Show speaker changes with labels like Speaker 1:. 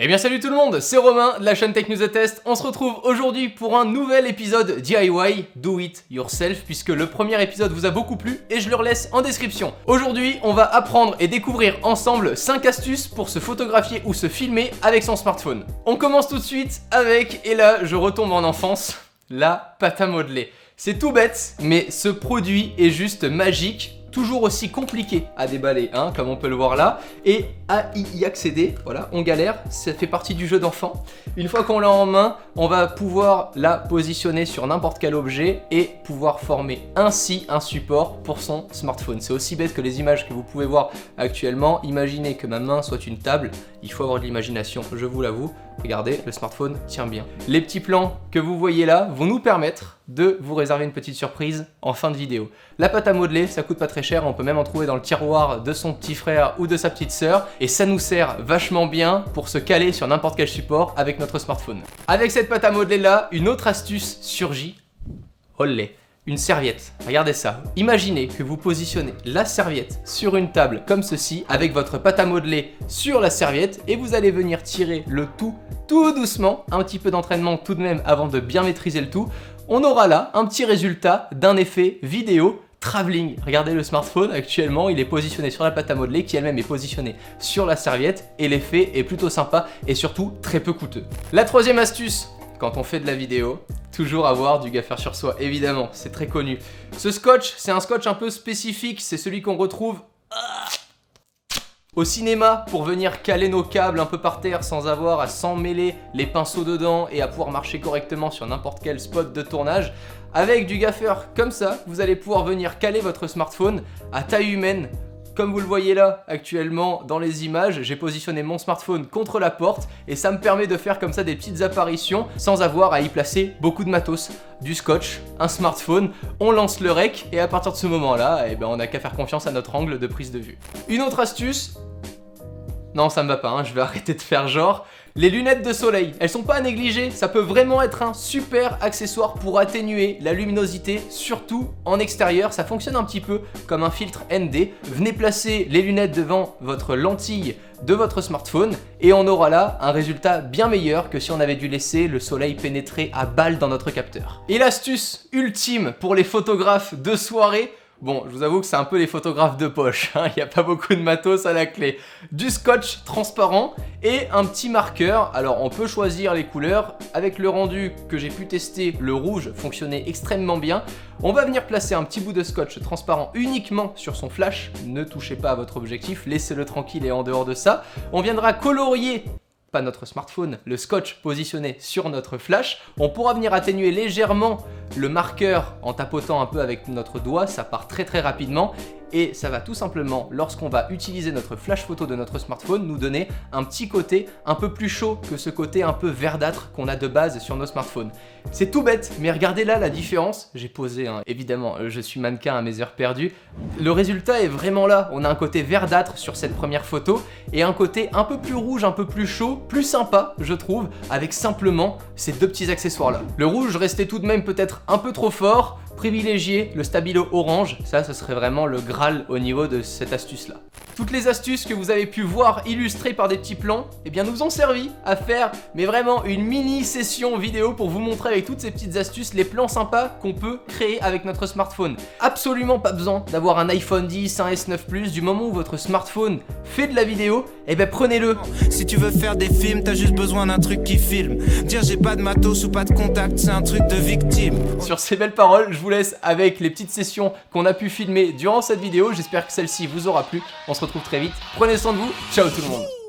Speaker 1: Eh bien salut tout le monde, c'est Romain de la chaîne Tech News et Test. On se retrouve aujourd'hui pour un nouvel épisode DIY, Do It Yourself, puisque le premier épisode vous a beaucoup plu et je le laisse en description. Aujourd'hui, on va apprendre et découvrir ensemble 5 astuces pour se photographier ou se filmer avec son smartphone. On commence tout de suite avec, et là je retombe en enfance, la pâte à modeler. C'est tout bête, mais ce produit est juste magique. Toujours aussi compliqué à déballer, hein, comme on peut le voir là, et à y accéder, voilà, on galère, ça fait partie du jeu d'enfant. Une fois qu'on l'a en main, on va pouvoir la positionner sur n'importe quel objet et pouvoir former ainsi un support pour son smartphone. C'est aussi bête que les images que vous pouvez voir actuellement. Imaginez que ma main soit une table, il faut avoir de l'imagination, je vous l'avoue. Regardez, le smartphone tient bien. Les petits plans que vous voyez là vont nous permettre de vous réserver une petite surprise en fin de vidéo. La pâte à modeler, ça coûte pas très cher, on peut même en trouver dans le tiroir de son petit frère ou de sa petite sœur, et ça nous sert vachement bien pour se caler sur n'importe quel support avec notre smartphone. Avec cette pâte à modeler là, une autre astuce surgit. Olé! Une serviette, regardez ça. Imaginez que vous positionnez la serviette sur une table comme ceci, avec votre pâte à modeler sur la serviette, et vous allez venir tirer le tout doucement, un petit peu d'entraînement tout de même avant de bien maîtriser le tout. On aura là un petit résultat d'un effet vidéo travelling. Regardez le smartphone, actuellement il est positionné sur la pâte à modeler qui elle-même est positionnée sur la serviette, et l'effet est plutôt sympa et surtout très peu coûteux. La troisième astuce, quand on fait de la vidéo, toujours avoir du gaffeur sur soi, évidemment, c'est très connu. Ce scotch, c'est un scotch un peu spécifique, c'est celui qu'on retrouve au cinéma pour venir caler nos câbles un peu par terre sans avoir à s'emmêler les pinceaux dedans et à pouvoir marcher correctement sur n'importe quel spot de tournage. Avec du gaffeur comme ça, vous allez pouvoir venir caler votre smartphone à taille humaine. Comme vous le voyez là, actuellement, dans les images, j'ai positionné mon smartphone contre la porte et ça me permet de faire comme ça des petites apparitions sans avoir à y placer beaucoup de matos. Du scotch, un smartphone, on lance le rec et à partir de ce moment-là, eh ben, on n'a qu'à faire confiance à notre angle de prise de vue. Une autre astuce... Non, ça me va pas, hein, je vais arrêter de faire genre. Les lunettes de soleil, elles sont pas à négliger, ça peut vraiment être un super accessoire pour atténuer la luminosité, surtout en extérieur. Ça fonctionne un petit peu comme un filtre ND. Venez placer les lunettes devant votre lentille de votre smartphone et on aura là un résultat bien meilleur que si on avait dû laisser le soleil pénétrer à balle dans notre capteur. Et l'astuce ultime pour les photographes de soirée, bon, je vous avoue que c'est un peu les photographes de poche, hein, il n'y a pas beaucoup de matos à la clé. Du scotch transparent et un petit marqueur. Alors on peut choisir les couleurs. Avec le rendu que j'ai pu tester, le rouge fonctionnait extrêmement bien. On va venir placer un petit bout de scotch transparent uniquement sur son flash. Ne touchez pas à votre objectif, laissez-le tranquille et en dehors de ça. On viendra colorier, pas notre smartphone, le scotch positionné sur notre flash. On pourra venir atténuer légèrement le marqueur en tapotant un peu avec notre doigt, ça part très rapidement et ça va tout simplement, lorsqu'on va utiliser notre flash photo de notre smartphone, nous donner un petit côté un peu plus chaud que ce côté un peu verdâtre qu'on a de base sur nos smartphones. C'est tout bête, mais regardez là la différence. J'ai posé, hein, évidemment, je suis mannequin à mes heures perdues. Le résultat est vraiment là. On a un côté verdâtre sur cette première photo et un côté un peu plus rouge, un peu plus chaud, plus sympa, je trouve, avec simplement ces deux petits accessoires là. Le rouge restait tout de même peut-être un peu trop fort. Privilégier le stabilo orange, ça ce serait vraiment le Graal au niveau de cette astuce là. Toutes les astuces que vous avez pu voir illustrées par des petits plans, eh bien nous ont servi à faire mais vraiment une mini session vidéo pour vous montrer avec toutes ces petites astuces les plans sympas qu'on peut créer avec notre smartphone. Absolument pas besoin d'avoir un iPhone 10, un S9 Plus, du moment où votre smartphone fait de la vidéo, eh ben prenez-le.
Speaker 2: Si tu veux faire des films, t'as juste besoin d'un truc qui filme. Dire j'ai pas de matos ou pas de contact, c'est un truc de victime.
Speaker 1: Sur ces belles paroles, je vous laisse avec les petites sessions qu'on a pu filmer durant cette vidéo. J'espère que celle-ci vous aura plu. On se retrouve très vite. Prenez soin de vous. Ciao tout le monde.